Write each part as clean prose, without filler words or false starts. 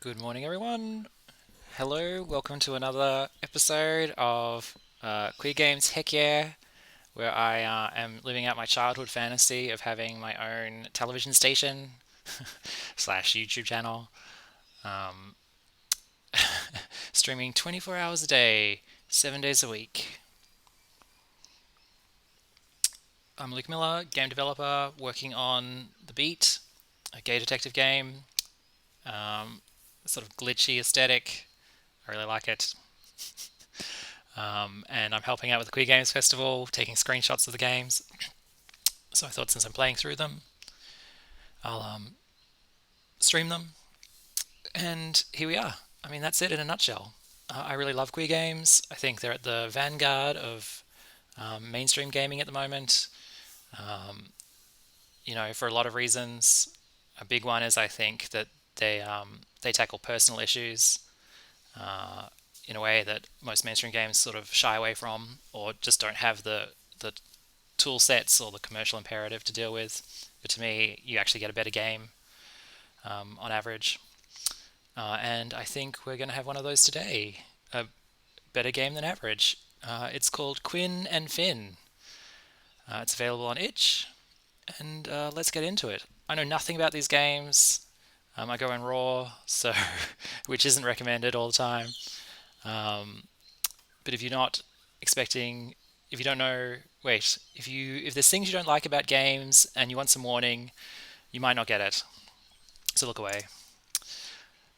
Good morning, everyone. Hello, welcome to another episode of Queer Games Heck Yeah, where I am living out my childhood fantasy of having my own television station slash YouTube channel, um, streaming 24 hours a day, 7 days a week. I'm Luke Miller, game developer, working on The Beat, a gay detective game, um, sort of glitchy aesthetic. I really like it. And I'm helping out with the Queer Games Festival, taking screenshots of the games. So I thought since I'm playing through them, I'll stream them. And here we are. I mean, that's it in a nutshell. I really love Queer Games. I think they're at the vanguard of mainstream gaming at the moment. Um, for a lot of reasons. A big one is I think that they tackle personal issues uh, in a way that most mainstream games sort of shy away from, or just don't have the tool sets or the commercial imperative to deal with. But to me, you actually get a better game on average. And I think we're going to have one of those today. A better game than average. It's called Quinn and Finn. It's available on itch, and let's get into it. I know nothing about these games. I go in raw, so which isn't recommended all the time. Um, but if you're not expecting, if you don't know, wait, if there's things you don't like about games and you want some warning, you might not get it. So look away.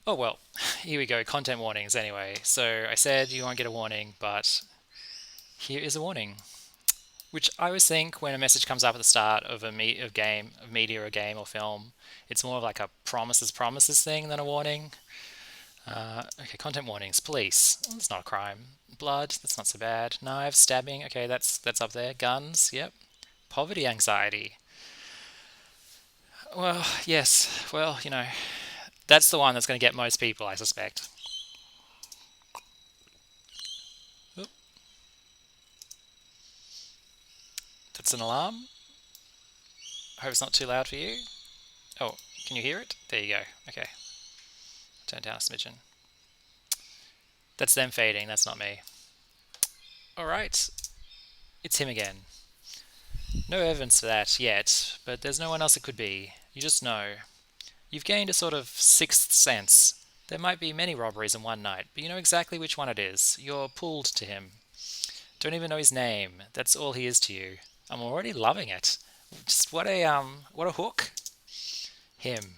Oh well, here we go. Content warnings anyway. So I said you won't get a warning, but here is a warning. Which I always think when a message comes up at the start of of media or game or film, it's more of like a promises thing than a warning. Okay, content warnings. Police. Well, that's not a crime. Blood. That's not so bad. Knives, stabbing. Okay, that's up there. Guns. Yep. Poverty anxiety. Well, yes. Well, that's the one that's going to get most people, I suspect. Oop, that's an alarm. I hope it's not too loud for you. Oh, can you hear it? There you go. Okay, turn down a smidgen. That's them fading. That's not me. All right, it's him again. No evidence for that yet, but there's no one else it could be. You just know. You've gained a sort of sixth sense. There might be many robberies in one night, but you know exactly which one it is. You're pulled to him. Don't even know his name. That's all he is to you. I'm already loving it. Just what a hook. Him.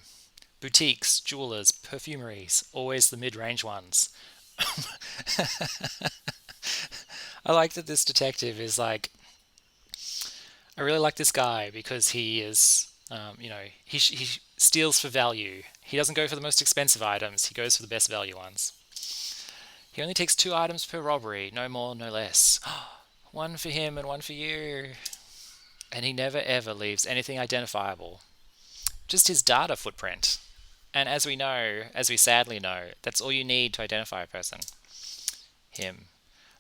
Boutiques, jewelers, perfumeries, always the mid-range ones. I like that this detective is like, I really like this guy because he is, he steals for value. He doesn't go for the most expensive items, he goes for the best value ones. He only takes 2 items per robbery, no more, no less. One for him and one for you. And he never ever leaves anything identifiable, just his data footprint. And as we sadly know, that's all you need to identify a person. Him.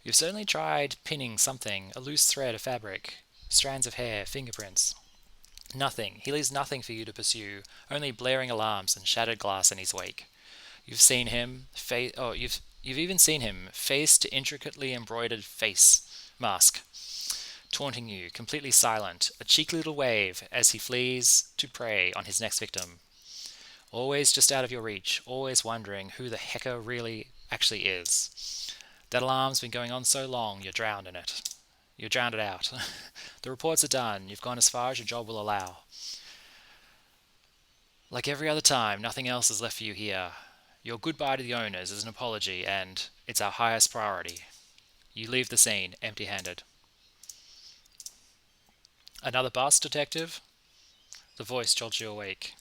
You've certainly tried pinning something, a loose thread of fabric, strands of hair, fingerprints. Nothing. He leaves nothing for you to pursue, only blaring alarms and shattered glass in his wake. You've seen him, you've even seen him, face to intricately embroidered face mask, taunting you, completely silent, a cheeky little wave as he flees to prey on his next victim. Always just out of your reach, always wondering who the hecker really actually is. That alarm's been going on so long, you're drowned in it. You're drowned it out. The reports are done, you've gone as far as your job will allow. Like every other time, nothing else is left for you here. Your goodbye to the owners is an apology, and it's our highest priority. You leave the scene empty handed. Another bust, detective? The voice jolts you awake.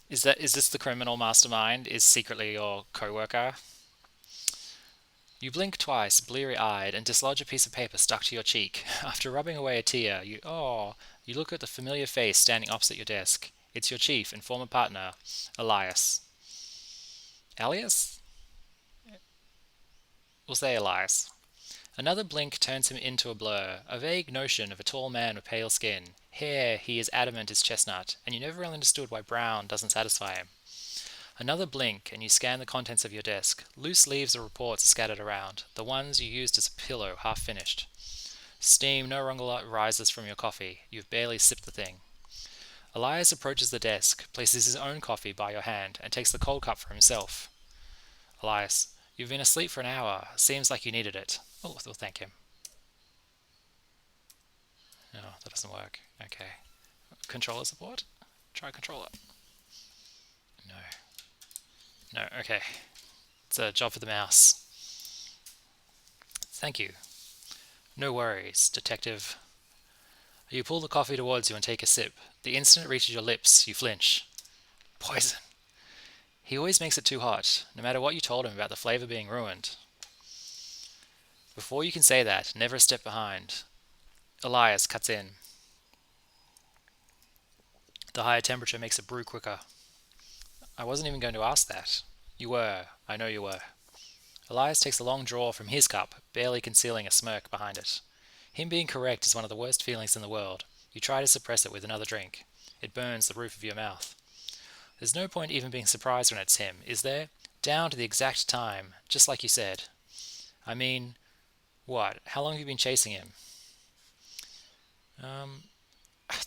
Is this the criminal mastermind? Is secretly your co-worker? You blink twice, bleary-eyed, and dislodge a piece of paper stuck to your cheek. After rubbing away a tear, you look at the familiar face standing opposite your desk. It's your chief and former partner, Elias. Alias? We'll say Elias. Another blink turns him into a blur, a vague notion of a tall man with pale skin. Hair he is adamant is chestnut, and you never really understood why brown doesn't satisfy him. Another blink, and you scan the contents of your desk. Loose leaves or reports are scattered around, the ones you used as a pillow, half finished. Steam no longer rises from your coffee. You've barely sipped the thing. Elias approaches the desk, places his own coffee by your hand, and takes the cold cup for himself. Elias, you've been asleep for an hour. Seems like you needed it. Oh, we'll thank him. No, that doesn't work. Okay. Controller support? Try controller. No. No, okay. It's a job for the mouse. Thank you. No worries, detective. You pull the coffee towards you and take a sip. The instant it reaches your lips, you flinch. Poison. He always makes it too hot, no matter what you told him about the flavor being ruined. Before you can say that, never a step behind. Elias cuts in. The higher temperature makes it brew quicker. I wasn't even going to ask that. You were. I know you were. Elias takes a long draw from his cup, barely concealing a smirk behind it. Him being correct is one of the worst feelings in the world. You try to suppress it with another drink. It burns the roof of your mouth. There's no point even being surprised when it's him, is there? Down to the exact time, just like you said. I mean, what? How long have you been chasing him?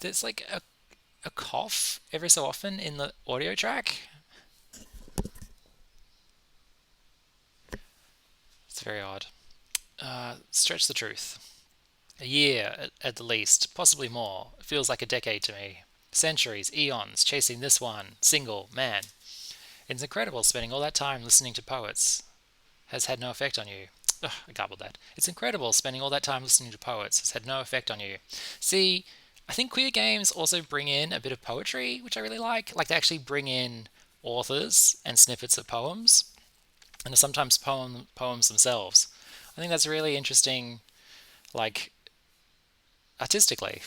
There's like a cough every so often in the audio track. It's very odd. Stretch the truth. A year at the least, possibly more. It feels like a decade to me. Centuries, eons, chasing this one, single, man. It's incredible spending all that time listening to poets. Has had no effect on you. Ugh, I garbled that. It's incredible spending all that time listening to poets. Has had no effect on you. See, I think queer games also bring in a bit of poetry, which I really like. Like they actually bring in authors and snippets of poems, and sometimes poems themselves. I think that's really interesting, like artistically.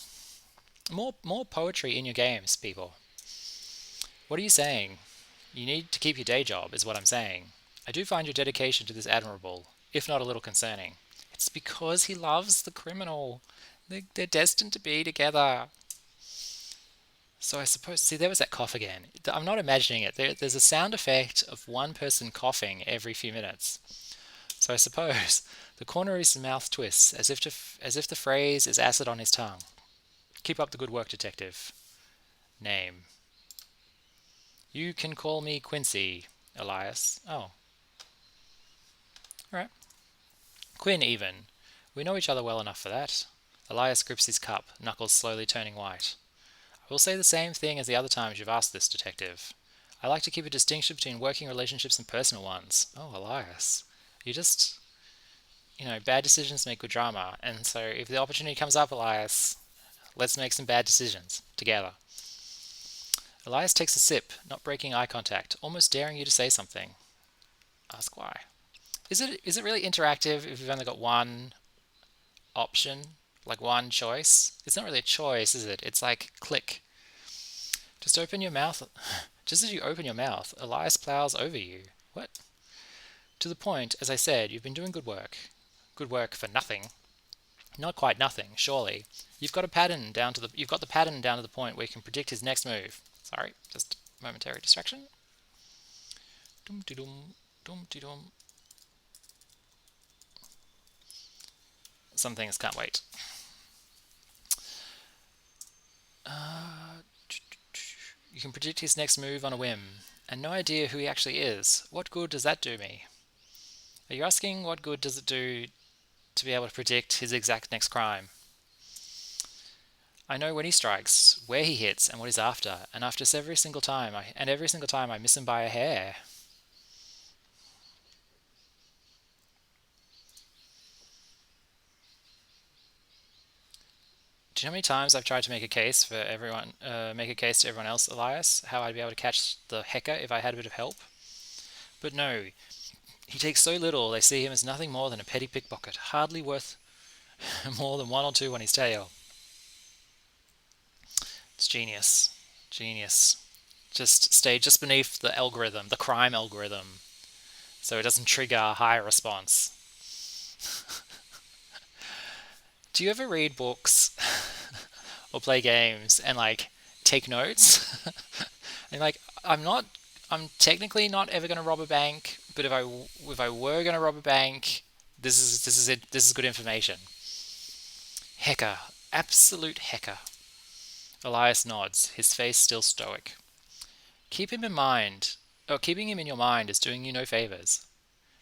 More poetry in your games, people. What are you saying? You need to keep your day job, is what I'm saying. I do find your dedication to this admirable, if not a little concerning. It's because he loves the criminal. They're destined to be together. So I suppose, see, there was that cough again. I'm not imagining it. There's a sound effect of one person coughing every few minutes. So I suppose the corner of his mouth twists as if the phrase is acid on his tongue. Keep up the good work, detective. Name. You can call me Quincy, Elias. Oh. Alright. Quinn, even. We know each other well enough for that. Elias grips his cup, knuckles slowly turning white. I will say the same thing as the other times you've asked this, detective. I like to keep a distinction between working relationships and personal ones. Oh, Elias. You just... bad decisions make good drama. And so if the opportunity comes up, Elias, let's make some bad decisions together. Elias takes a sip, not breaking eye contact, almost daring you to say something. Ask why. Is it really interactive if you've only got one option, like one choice? It's not really a choice, is it? It's like click. Just open your mouth. Just as you open your mouth, Elias plows over you. What? To the point, as I said, you've been doing good work. Good work for nothing. Not quite nothing, surely. You've got the pattern down to the point where you can predict his next move. Sorry, just momentary distraction. Dum-de-dum, dum-de-dum. Some things can't wait. You can predict his next move on a whim, and no idea who he actually is. What good does that do me? Are you asking what good does it do to be able to predict his exact next crime? I know when he strikes, where he hits, and what he's after, and every single time I miss him by a hair. Do you know how many times I've tried to make a case to everyone else, Elias, how I'd be able to catch the hecker if I had a bit of help? But no, he takes so little they see him as nothing more than a petty pickpocket, hardly worth more than one or two on his tail. It's genius. Genius. Just stay just beneath the algorithm, the crime algorithm, so it doesn't trigger a higher response. Do you ever read books or play games and like take notes? And like I'm not I'm technically not ever going to rob a bank, but if I were going to rob a bank, this is it. This is good information. Hecker, absolute hecker. Elias nods, his face still stoic. Keep him in mind. Oh, keeping him in your mind is doing you no favors.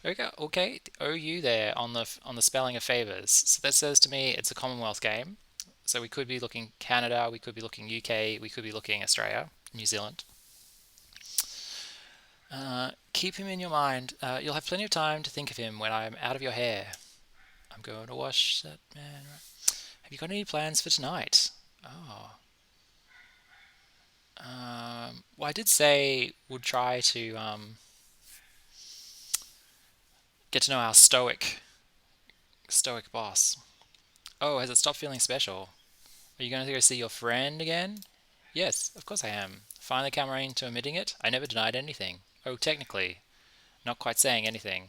Okay, okay. Oh, you there on the spelling of favors. So that says to me it's a Commonwealth game. So we could be looking Canada, we could be looking UK, we could be looking Australia, New Zealand. Keep him in your mind. You'll have plenty of time to think of him when I'm out of your hair. I'm going to wash that man. Have you got any plans for tonight? Oh. Well, I did say we'll try to get to know our stoic boss. Oh, has it stopped feeling special? Are you going to go see your friend again? Yes, of course I am. Finally come around to admitting it. I never denied anything. Oh, technically. Not quite saying anything.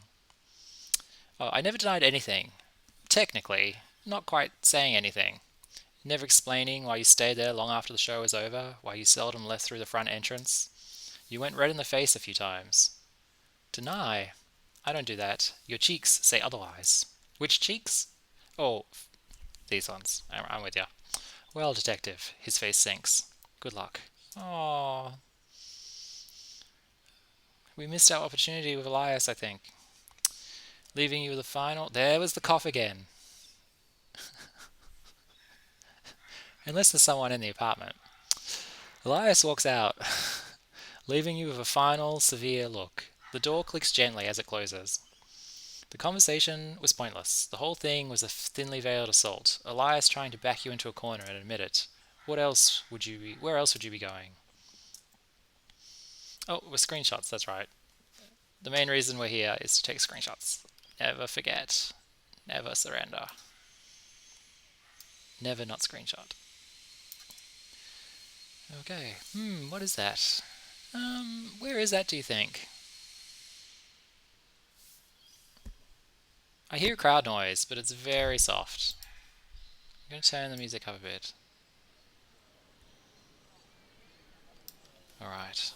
Oh, I never denied anything. Technically. Not quite saying anything. Never explaining why you stayed there long after the show was over, why you seldom left through the front entrance. You went red in the face a few times. Deny? I don't do that. Your cheeks say otherwise. Which cheeks? Oh, these ones. I'm with you. Well, detective, his face sinks. Good luck. Oh, we missed our opportunity with Elias, I think. Leaving you with the final. There was the cough again. Unless there's someone in the apartment. Elias walks out, leaving you with a final, severe look. The door clicks gently as it closes. The conversation was pointless. The whole thing was a thinly veiled assault. Elias trying to back you into a corner and admit it. Where else would you be going? Oh, with screenshots, that's right. The main reason we're here is to take screenshots. Never forget. Never surrender. Never not screenshot. Okay. What is that? Where is that, do you think? I hear crowd noise, but it's very soft. I'm going to turn the music up a bit. Alright.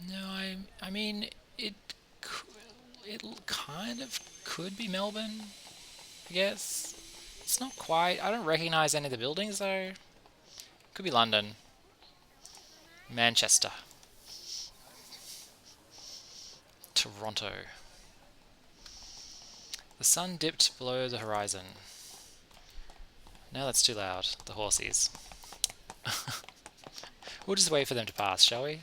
No, I mean, it kind of could be Melbourne, I guess. It's not quite. I don't recognize any of the buildings, though. Could be London. Manchester. Toronto. The sun dipped below the horizon. Now that's too loud. The horsies. We'll just wait for them to pass, shall we?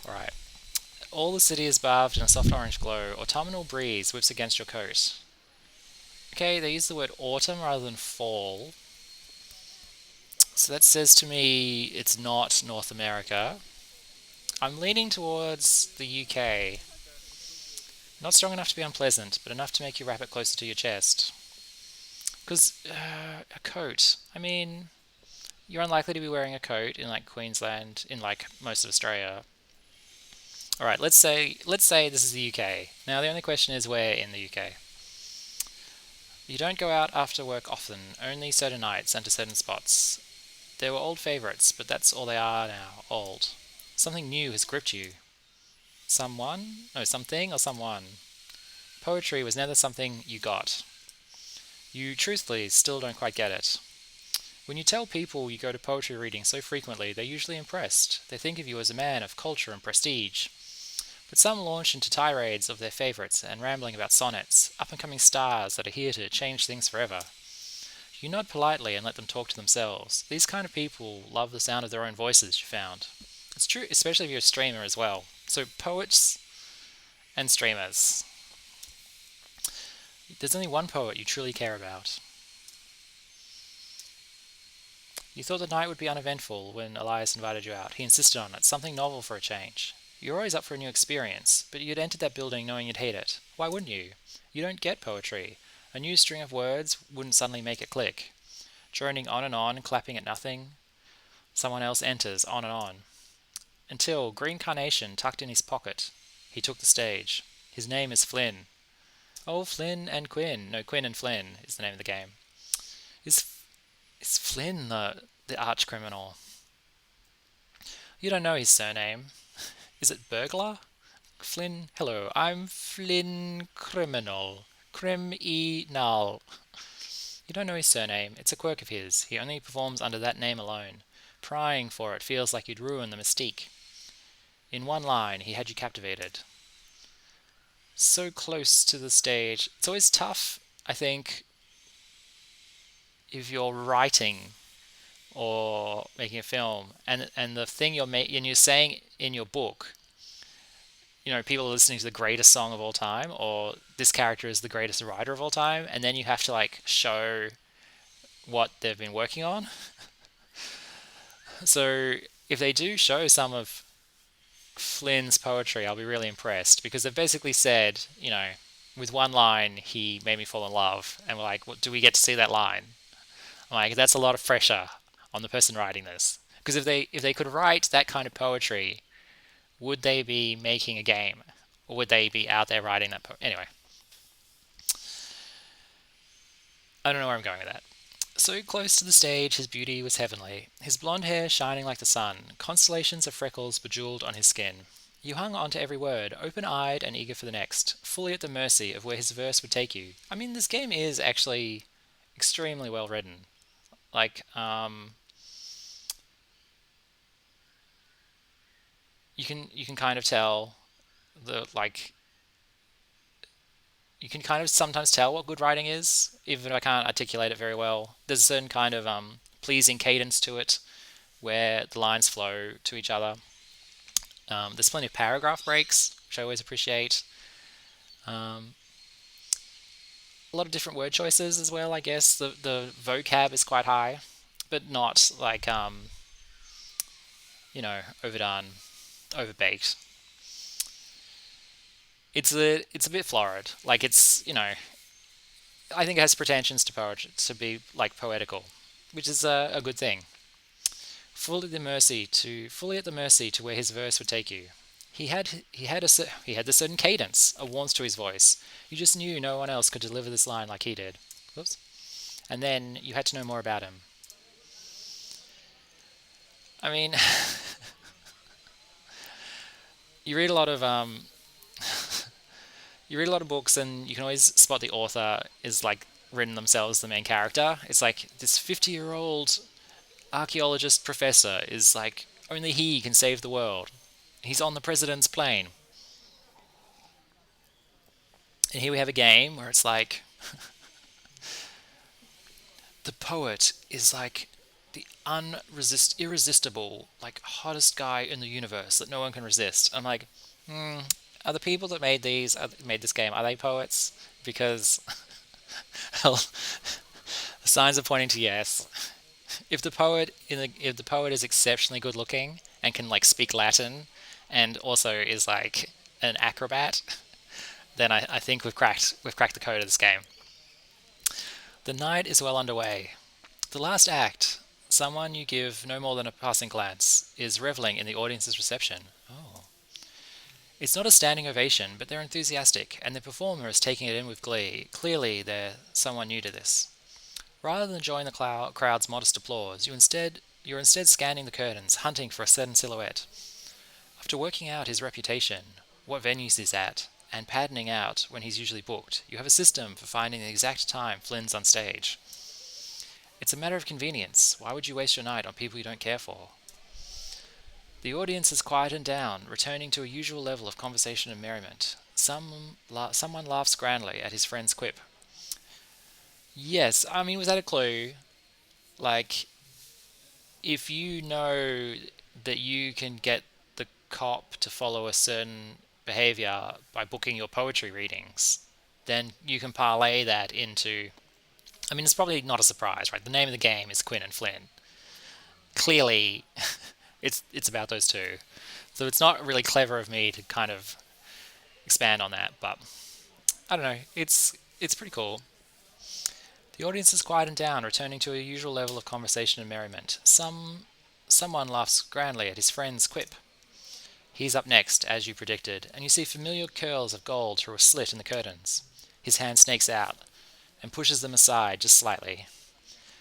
Alright. All the city is bathed in a soft orange glow. Autumnal breeze whips against your coat. Okay, they use the word autumn rather than fall. So that says to me it's not North America. I'm leaning towards the UK. Not strong enough to be unpleasant, but enough to make you wrap it closer to your chest. Because a coat, I mean, you're unlikely to be wearing a coat in like Queensland, in like most of Australia. All right, let's say this is the UK. Now the only question is where in the UK. You don't go out after work often, only certain nights and to certain spots. They were old favourites, but that's all they are now, old. Something new has gripped you. Something or someone. Poetry was never something you got. You truthfully still don't quite get it. When you tell people you go to poetry readings so frequently, they're usually impressed. They think of you as a man of culture and prestige. But some launch into tirades of their favourites and rambling about sonnets, up-and-coming stars that are here to change things forever. You nod politely and let them talk to themselves. These kind of people love the sound of their own voices, you found. It's true, especially if you're a streamer as well. So poets and streamers. There's only one poet you truly care about. You thought the night would be uneventful when Elias invited you out. He insisted on it, something novel for a change. You're always up for a new experience, but you'd entered that building knowing you'd hate it. Why wouldn't you? You don't get poetry. A new string of words wouldn't suddenly make it click. Droning on and clapping at nothing. Someone else enters, on and on. Until, green carnation tucked in his pocket, he took the stage. His name is Flynn. Oh, Flynn and Quinn. No, Quinn and Flynn is the name of the game. Is is Flynn the arch criminal? You don't know his surname. Is it burglar? Flynn. Hello, I'm Flynn Criminal. Criminal. You don't know his surname. It's a quirk of his. He only performs under that name alone. Prying for it feels like you'd ruin the mystique. In one line, he had you captivated. So close to the stage. It's always tough, I think, if you're writing or making a film, and the thing and you're saying in your book, people are listening to the greatest song of all time, or this character is the greatest writer of all time, and then you have to like show what they've been working on. So if they do show some of Flynn's poetry, I'll be really impressed, because they've basically said, with one line, he made me fall in love, and we're like, do we get to see that line? I'm like, that's a lot of pressure on the person writing this, because if they could write that kind of poetry, would they be making a game, or would they be out there writing that anyway? I don't know where I'm going with that. So close to the stage, his beauty was heavenly, his blonde hair shining like the sun, constellations of freckles bejeweled on his skin. You hung on to every word, open-eyed and eager for the next, fully at the mercy of where his verse would take you. I mean, this game is actually extremely well written. Like, you can kind of tell the like you can kind of sometimes tell what good writing is, even if I can't articulate it very well. There's a certain kind of pleasing cadence to it, where the lines flow to each other. There's plenty of paragraph breaks, which I always appreciate. Um, a lot of different word choices as well, I guess. The vocab is quite high, but not like overdone, overbaked. It's a bit florid. Like I think it has pretensions to poetry to be like poetical, which is a good thing. Fully at the mercy to where his verse would take you. He had a certain cadence, a warmth to his voice. You just knew no one else could deliver this line like he did. Whoops. And then you had to know more about him. I mean, you read a lot of books, and you can always spot the author is like written themselves the main character. It's like this 50-year-old archaeologist professor is like only he can save the world. He's on the president's plane. And here we have a game where it's like the poet is like the irresistible, like hottest guy in the universe that no one can resist. I'm like, are the people that made this game, are they poets? Because well, the signs are pointing to yes. If the poet is exceptionally good looking and can like speak Latin, and also is like an acrobat, then I think we've cracked the code of this game. The night is well underway. The last act, someone you give no more than a passing glance, is reveling in the audience's reception. Oh. It's not a standing ovation, but they're enthusiastic, and the performer is taking it in with glee. Clearly, they're someone new to this. Rather than enjoying the crowd's modest applause, you're instead scanning the curtains, hunting for a certain silhouette. After working out his reputation, what venues he's at, and patterning out when he's usually booked, you have a system for finding the exact time Flynn's on stage. It's a matter of convenience. Why would you waste your night on people you don't care for? The audience has quietened down, returning to a usual level of conversation and merriment. Someone laughs grandly at his friend's quip. Yes, I mean, was that a clue? Like, if you know that you can get the cop to follow a certain behavior by booking your poetry readings, then you can parlay that into. I mean, it's probably not a surprise, right? The name of the game is Quinn and Flynn. Clearly, it's about those two. So it's not really clever of me to kind of expand on that, but I don't know. It's pretty cool. The audience has quietened down, returning to a usual level of conversation and merriment. Someone laughs grandly at his friend's quip. He's up next, as you predicted, and you see familiar curls of gold through a slit in the curtains. His hand snakes out and pushes them aside just slightly.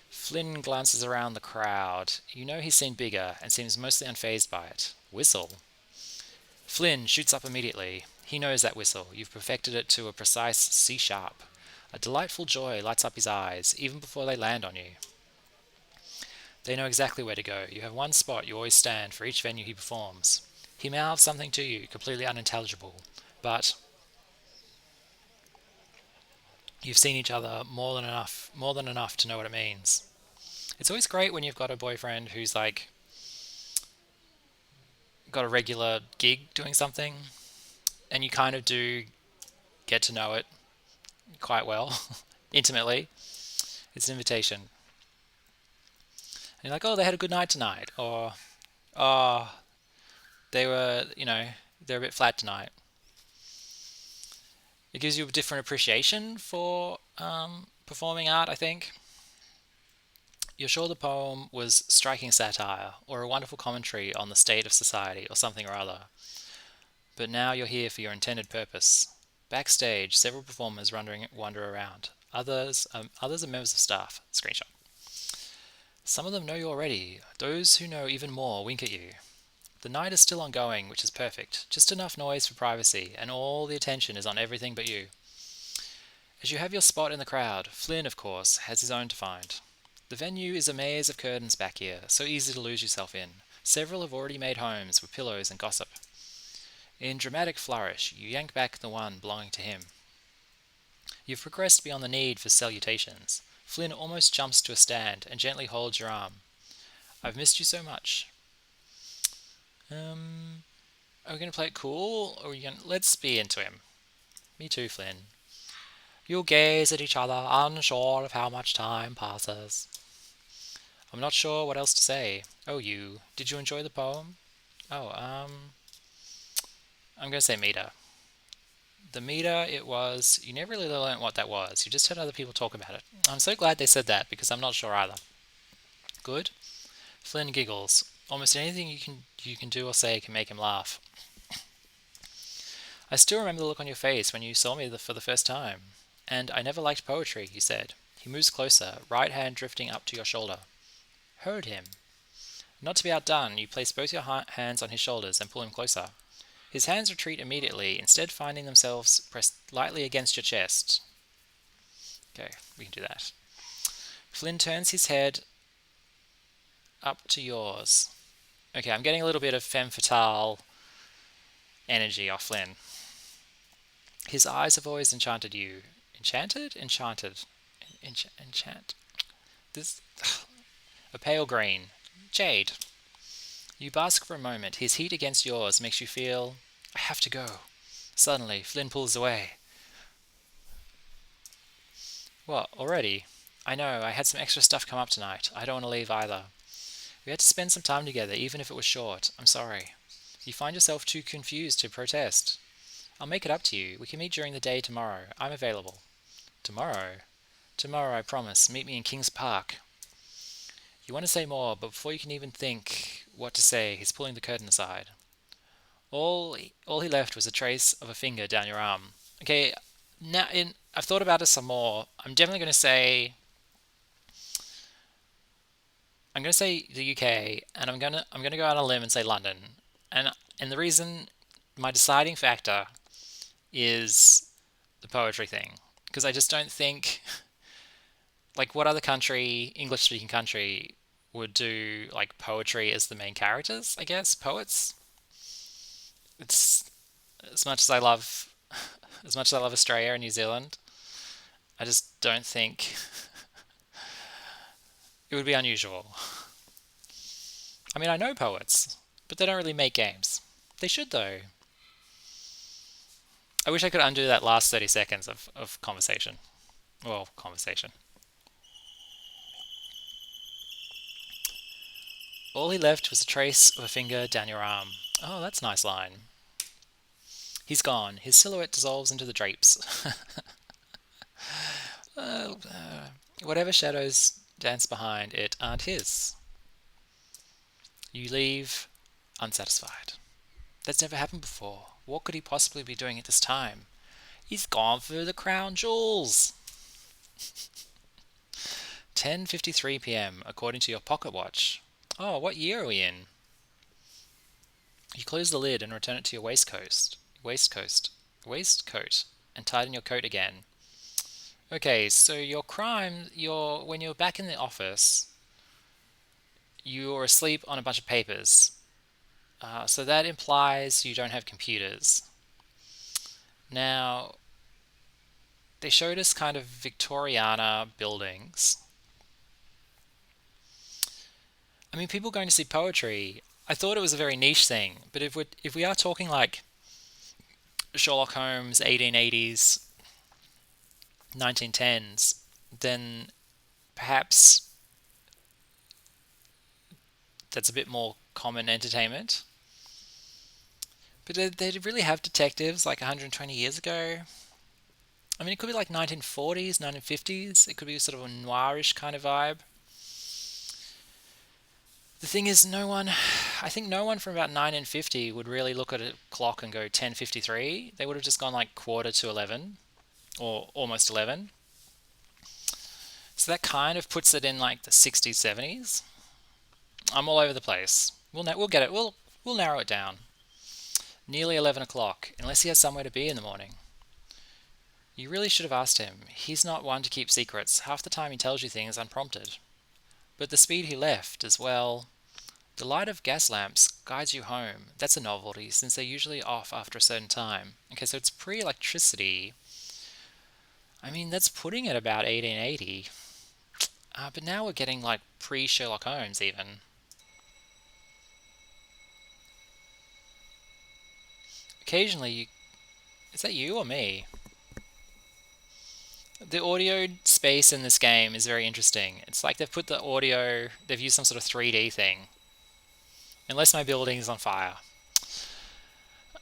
Flynn glances around the crowd. You know he's seen bigger and seems mostly unfazed by it. Whistle. Flynn shoots up immediately. He knows that whistle. You've perfected it to a precise C sharp. A delightful joy lights up his eyes, even before they land on you. They know exactly where to go. You have one spot you always stand for each venue he performs. He mouths something to you, completely unintelligible, but you've seen each other more than enough to know what it means. It's always great when you've got a boyfriend who's like got a regular gig doing something, and you kind of do get to know it quite well, intimately. It's an invitation. And you're like, oh, they had a good night tonight, or oh, they were, they're a bit flat tonight. It gives you a different appreciation for performing art, I think. You're sure the poem was striking satire or a wonderful commentary on the state of society or something or other. But now you're here for your intended purpose. Backstage, several performers wander around. Others are members of staff. Screenshot. Some of them know you already. Those who know even more wink at you. The night is still ongoing, which is perfect. Just enough noise for privacy, and all the attention is on everything but you. As you have your spot in the crowd, Flynn, of course, has his own to find. The venue is a maze of curtains back here, so easy to lose yourself in. Several have already made homes with pillows and gossip. In dramatic flourish, you yank back the one belonging to him. You've progressed beyond the need for salutations. Flynn almost jumps to a stand and gently holds your arm. I've missed you so much. Are we going to play it cool, or are we going to... Let's be into him. Me too, Flynn. You gaze at each other, unsure of how much time passes. I'm not sure what else to say. Oh, you. Did you enjoy the poem? Oh, I'm going to say meter. The meter, it was... You never really learned what that was. You just heard other people talk about it. I'm so glad they said that, because I'm not sure either. Good? Flynn giggles. Almost anything you can do or say can make him laugh. I still remember the look on your face when you saw me for the first time. And I never liked poetry, he said. He moves closer, right hand drifting up to your shoulder. Heard him. Not to be outdone, you place both your hands on his shoulders and pull him closer. His hands retreat immediately, instead finding themselves pressed lightly against your chest. Okay, we can do that. Flynn turns his head up to yours. Okay, I'm getting a little bit of femme fatale energy off Flynn. His eyes have always enchanted you. Enchanted? Enchanted. Enchant. This... A pale green. Jade. You bask for a moment. His heat against yours makes you feel... I have to go. Suddenly, Flynn pulls away. What, already? I know, I had some extra stuff come up tonight. I don't want to leave either. We had to spend some time together, even if it was short. I'm sorry. You find yourself too confused to protest. I'll make it up to you. We can meet during the day tomorrow. I'm available. Tomorrow? Tomorrow, I promise. Meet me in Kings Park. You want to say more, but before you can even think what to say, he's pulling the curtain aside. All he left was a trace of a finger down your arm. Okay, now I've thought about it some more. I'm definitely going to say... I'm going to say the UK, and I'm going to go out on a limb and say London. And the reason, my deciding factor is the poetry thing, because I just don't think, like, what other country, English-speaking country, would do like poetry as the main characters? I guess poets. It's as much as I love, as much as I love Australia and New Zealand, I just don't think it would be unusual. I mean, I know poets, but they don't really make games. They should, though. I wish I could undo that last 30 seconds of conversation. Well, conversation. All he left was a trace of a finger down your arm. Oh, that's a nice line. He's gone. His silhouette dissolves into the drapes. Whatever shadows dance behind it aren't his. You leave unsatisfied. That's never happened before. What could he possibly be doing at this time? He's gone for the crown jewels. 10:53 p.m. according to your pocket watch. Oh, what year are we in? You close the lid and return it to your waistcoat, and tighten your coat again. Okay, so when you're back in the office, you're asleep on a bunch of papers. So that implies you don't have computers. Now, they showed us kind of Victoriana buildings. I mean, people going to see poetry, I thought it was a very niche thing, but if we are talking like Sherlock Holmes, 1880s, 1910s, then perhaps that's a bit more common entertainment. But they really have detectives like 120 years ago. I mean, it could be like 1940s, 1950s. It could be sort of a noirish kind of vibe. The thing is, I think no one from about 1950 would really look at a clock and go 10:53. They would have just gone like quarter to 11 or almost 11. So that kind of puts it in like the 60s, 70s. I'm all over the place. We'll get it. We'll narrow it down. Nearly 11 o'clock, unless he has somewhere to be in the morning. You really should have asked him. He's not one to keep secrets. Half the time he tells you things unprompted. But the speed he left as well. The light of gas lamps guides you home. That's a novelty, since they're usually off after a certain time. Okay, so it's pre-electricity. I mean, that's putting it about 1880. But now we're getting like pre-Sherlock Holmes even. Occasionally, is that you or me? The audio space in this game is very interesting. It's like they've used some sort of 3D thing. Unless my building is on fire.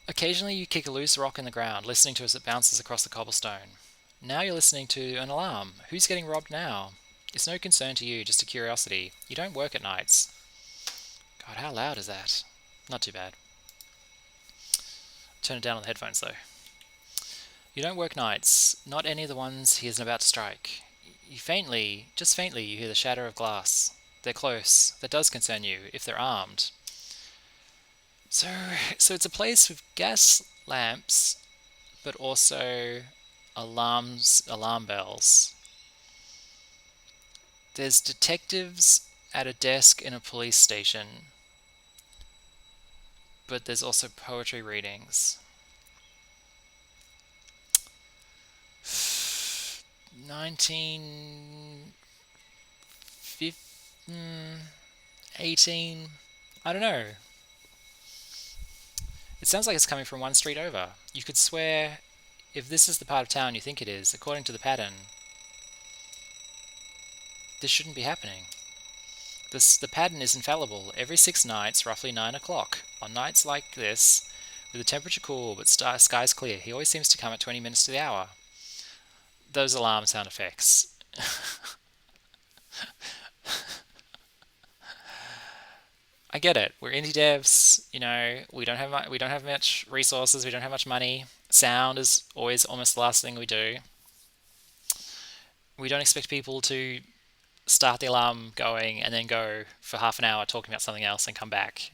Occasionally you kick a loose rock in the ground, listening to as it bounces across the cobblestone. Now you're listening to an alarm. Who's getting robbed now? It's no concern to you, just a curiosity. You don't work at nights. God, how loud is that? Not too bad. Turn it down on the headphones though. You don't work nights, not any of the ones he isn't about to strike. Just faintly, you hear the shatter of glass. They're close. That does concern you, if they're armed. So, so it's a place with gas lamps, but also alarm bells. There's detectives at a desk in a police station, but there's also poetry readings. 1918. I don't know. It sounds like it's coming from one street over. You could swear, if this is the part of town you think it is, according to the pattern, this shouldn't be happening. The pattern is infallible. Every 6 nights, roughly 9 o'clock. On nights like this, with the temperature cool but skies clear, he always seems to come at 20 minutes to the hour. Those alarm sound effects. I get it. We're indie devs. We don't have much resources. We don't have much money. Sound is always almost the last thing we do. We don't expect people to start the alarm going and then go for half an hour talking about something else and come back.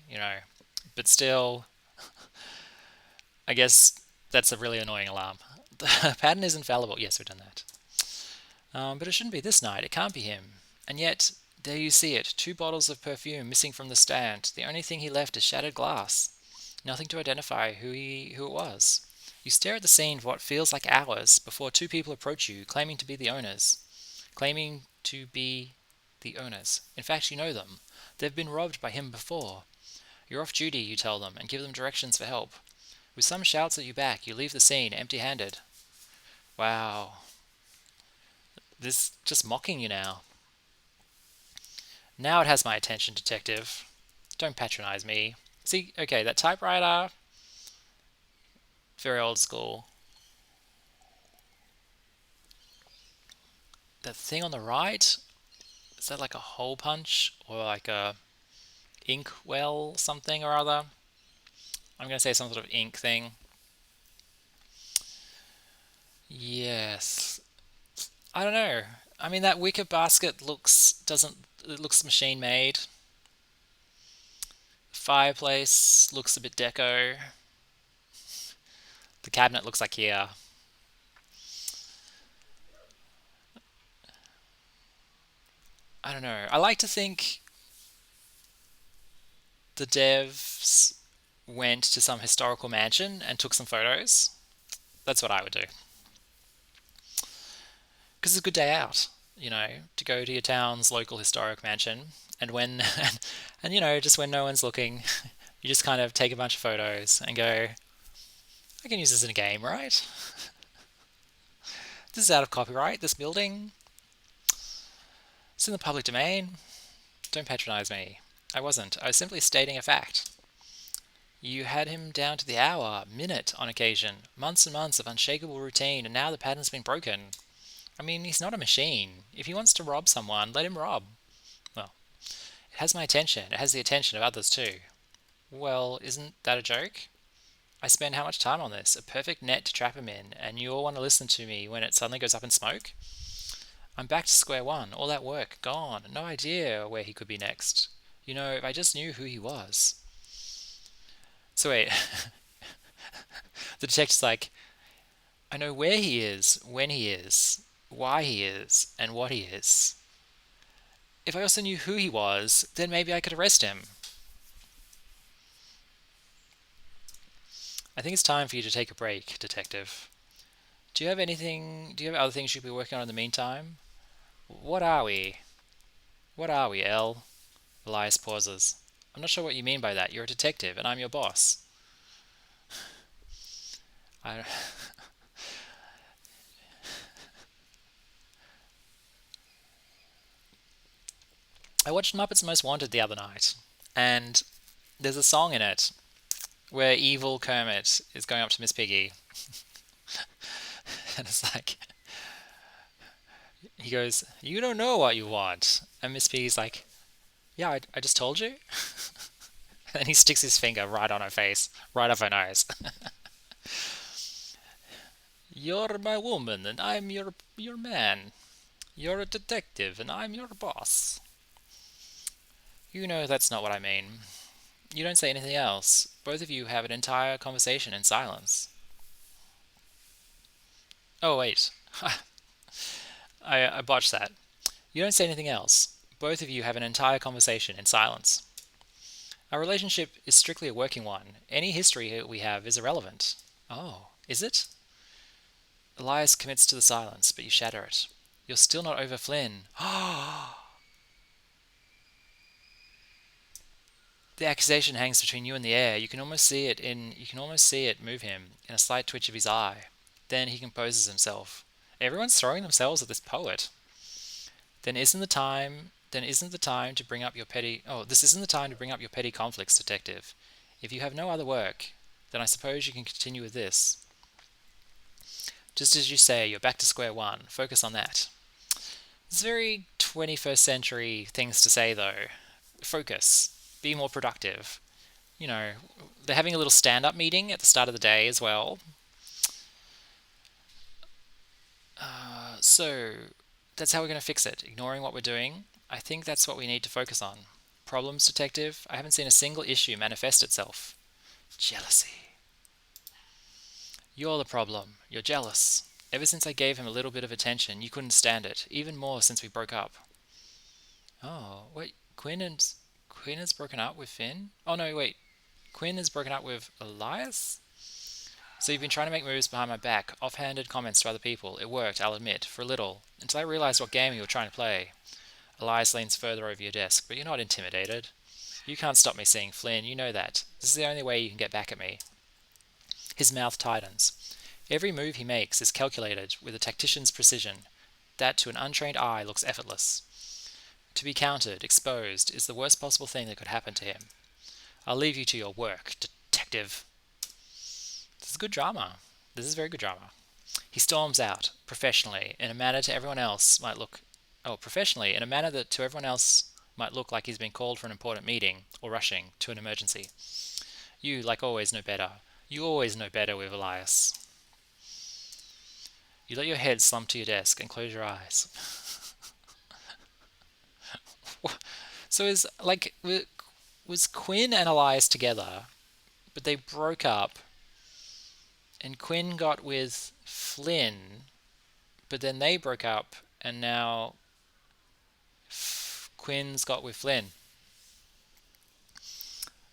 But still, I guess that's a really annoying alarm. The pattern is infallible. Yes, we've done that. But it shouldn't be this night. It can't be him. And yet, there you see it. 2 bottles of perfume missing from the stand. The only thing he left is shattered glass. Nothing to identify who it was. You stare at the scene for what feels like hours before 2 people approach you, claiming to be the owners. Claiming to be the owners. In fact, you know them. They've been robbed by him before. You're off duty, you tell them, and give them directions for help. With some shouts at you back, you leave the scene empty-handed. Wow. This just mocking you now. Now it has my attention, detective. Don't patronize me. See, okay, that typewriter, very old school. That thing on the right, is that like a hole punch or like a Inkwell something or other. I'm going to say some sort of ink thing. Yes. I don't know. I mean, that wicker basket doesn't, it looks machine made. Fireplace looks a bit deco. The cabinet looks like here. I don't know. I like to think the devs went to some historical mansion and took some photos. That's what I would do. Because it's a good day out, to go to your town's local historic mansion. And when, and just when no one's looking, you just kind of take a bunch of photos and go, I can use this in a game, right? This is out of copyright, this building. It's in the public domain. Don't patronize me. I wasn't. I was simply stating a fact. You had him down to the hour, minute on occasion, months and months of unshakable routine, and now the pattern's been broken. I mean, he's not a machine. If he wants to rob someone, let him rob. Well, it has my attention. It has the attention of others too. Well, isn't that a joke? I spend how much time on this? A perfect net to trap him in, and you all want to listen to me when it suddenly goes up in smoke? I'm back to square one. All that work, gone. No idea where he could be next. If I just knew who he was. So wait, the detective's like, I know where he is, when he is, why he is, and what he is. If I also knew who he was, then maybe I could arrest him. I think it's time for you to take a break, detective. Do you have other things you could be working on in the meantime? What are we? What are we, Elle? Elias pauses. I'm not sure what you mean by that. You're a detective, and I'm your boss. I watched Muppets Most Wanted the other night, and there's a song in it where evil Kermit is going up to Miss Piggy, and it's like, he goes, "You don't know what you want," and Miss Piggy's like, "Yeah, I just told you." And he sticks his finger right on her face, right off her nose. You're my woman, and I'm your man. You're a detective, and I'm your boss. You know that's not what I mean. You don't say anything else. Both of you have an entire conversation in silence. Oh, wait. I botched that. You don't say anything else. Both of you have an entire conversation in silence. Our relationship is strictly a working one. Any history we have is irrelevant. Oh, is it? Elias commits to the silence, but you shatter it. You're still not over Flynn. The accusation hangs between you and the air. You can almost see it move him in a slight twitch of his eye. Then he composes himself. Everyone's throwing themselves at this poet. Then isn't the time to bring up your petty This isn't the time to bring up your petty conflicts, detective. If you have no other work, then I suppose you can continue with this. Just as you say, you're back to square one. Focus on that. It's very 21st century things to say, though. Focus. Be more productive. They're having a little stand-up meeting at the start of the day as well. So that's how we're going to fix it. Ignoring what we're doing. I think that's what we need to focus on. Problems, detective? I haven't seen a single issue manifest itself. Jealousy. You're the problem. You're jealous. Ever since I gave him a little bit of attention, you couldn't stand it. Even more since we broke up. Oh, wait. Quinn has broken up with Finn? Oh, no, wait. Quinn has broken up with Elias? So you've been trying to make moves behind my back, offhanded comments to other people. It worked, I'll admit, for a little, until I realized what game you were trying to play. Elias leans further over your desk, but you're not intimidated. You can't stop me seeing Flynn, you know that. This is the only way you can get back at me. His mouth tightens. Every move he makes is calculated with a tactician's precision. That to an untrained eye looks effortless. To be countered, exposed, is the worst possible thing that could happen to him. I'll leave you to your work, detective. This is good drama. This is very good drama. He storms out, professionally, in a manner that to everyone else might look like he's been called for an important meeting or rushing to an emergency. You, like always, know better. You always know better with Elias. You let your head slump to your desk and close your eyes. So is like was Quinn and Elias together, but they broke up, and Quinn got with Flynn, but then they broke up, and now Quinn's got with Flynn.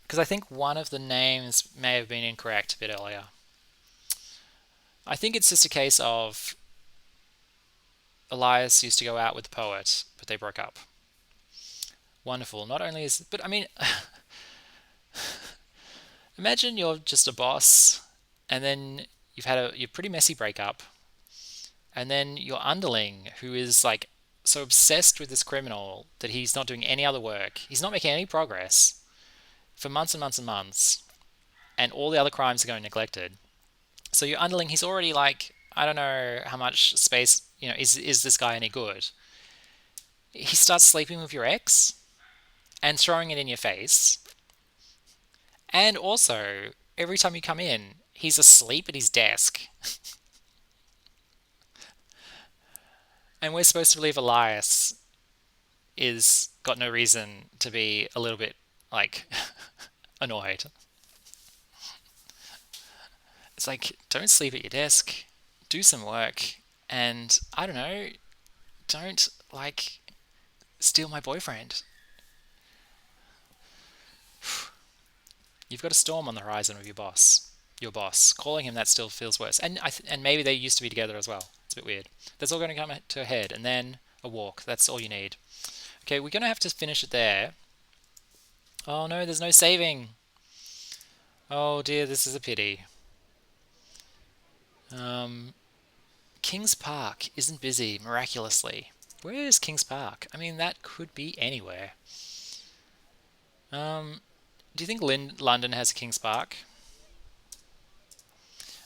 Because I think one of the names may have been incorrect a bit earlier. I think it's just a case of Elias used to go out with the poet, but they broke up. Wonderful. Not only is, but I mean, imagine you're just a boss, and then you've had a pretty messy breakup, and then your underling, who is like so obsessed with this criminal that he's not doing any other work, he's not making any progress for months and months and months, and all the other crimes are going neglected. So your underling, he's already like, I don't know how much space, is this guy any good? He starts sleeping with your ex and throwing it in your face. And also, every time you come in, he's asleep at his desk. And we're supposed to believe Elias is got no reason to be a little bit like annoyed. It's like, don't sleep at your desk, do some work, and I don't know, don't like steal my boyfriend. You've got a storm on the horizon with your boss. Your boss. Calling him that still feels worse. And maybe they used to be together as well. It's a bit weird. That's all going to come to a head, and then a walk. That's all you need. Okay, we're going to have to finish it there. Oh no, there's no saving. Oh dear, this is a pity. Kings Park isn't busy, miraculously. Where is Kings Park? I mean, that could be anywhere. Do you think London has a Kings Park?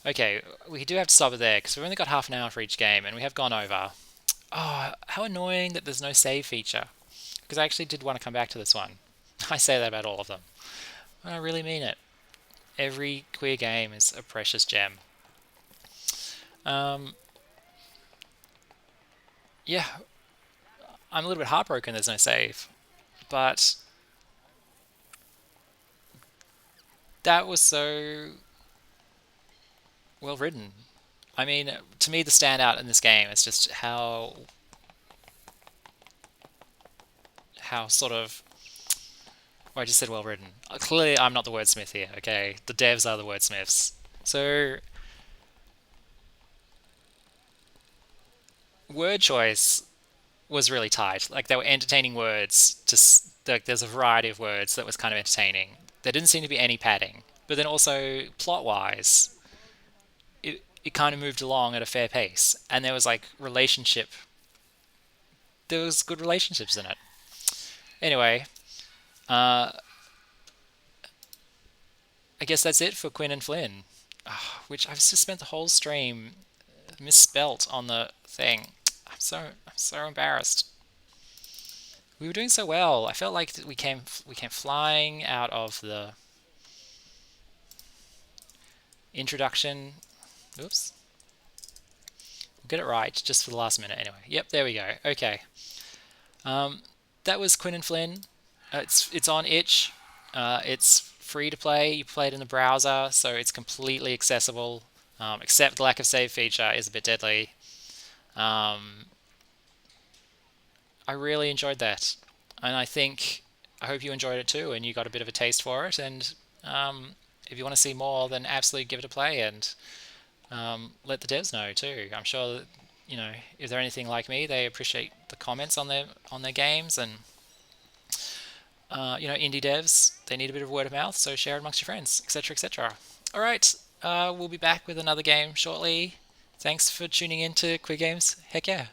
Okay, we do have to stop it there because we've only got half an hour for each game and we have gone over. Oh, how annoying that there's no save feature. Because I actually did want to come back to this one. I say that about all of them. I really mean it. Every queer game is a precious gem. Yeah, I'm a little bit heartbroken there's no save. But that was so well written. I mean, to me, the standout in this game is just how sort of. Well, I just said well written. Clearly, I'm not the wordsmith here. Okay, the devs are the wordsmiths. So, word choice was really tight. Like they were entertaining words. Just like there's a variety of words that was kind of entertaining. There didn't seem to be any padding. But then also plot wise, it kind of moved along at a fair pace, and there was like relationship. There was good relationships in it. Anyway, uh, I guess that's it for Quinn and Flynn, which I've just spent the whole stream misspelt on the thing. I'm so embarrassed. We were doing so well. I felt like we came flying out of the introduction. Oops. We'll get it right just for the last minute anyway. Yep, there we go. Okay. That was Quinn and Flynn. It's on itch. It's free to play. You play it in the browser, so it's completely accessible. Except the lack of save feature is a bit deadly. I really enjoyed that, and I hope you enjoyed it too, and you got a bit of a taste for it. And if you want to see more, then absolutely give it a play, and let the devs know too. I'm sure that, if they're anything like me, they appreciate the comments on their games, and indie devs, they need a bit of word of mouth, so share it amongst your friends, etc., etc. All right, we'll be back with another game shortly. Thanks for tuning in to Queer Games. Heck yeah.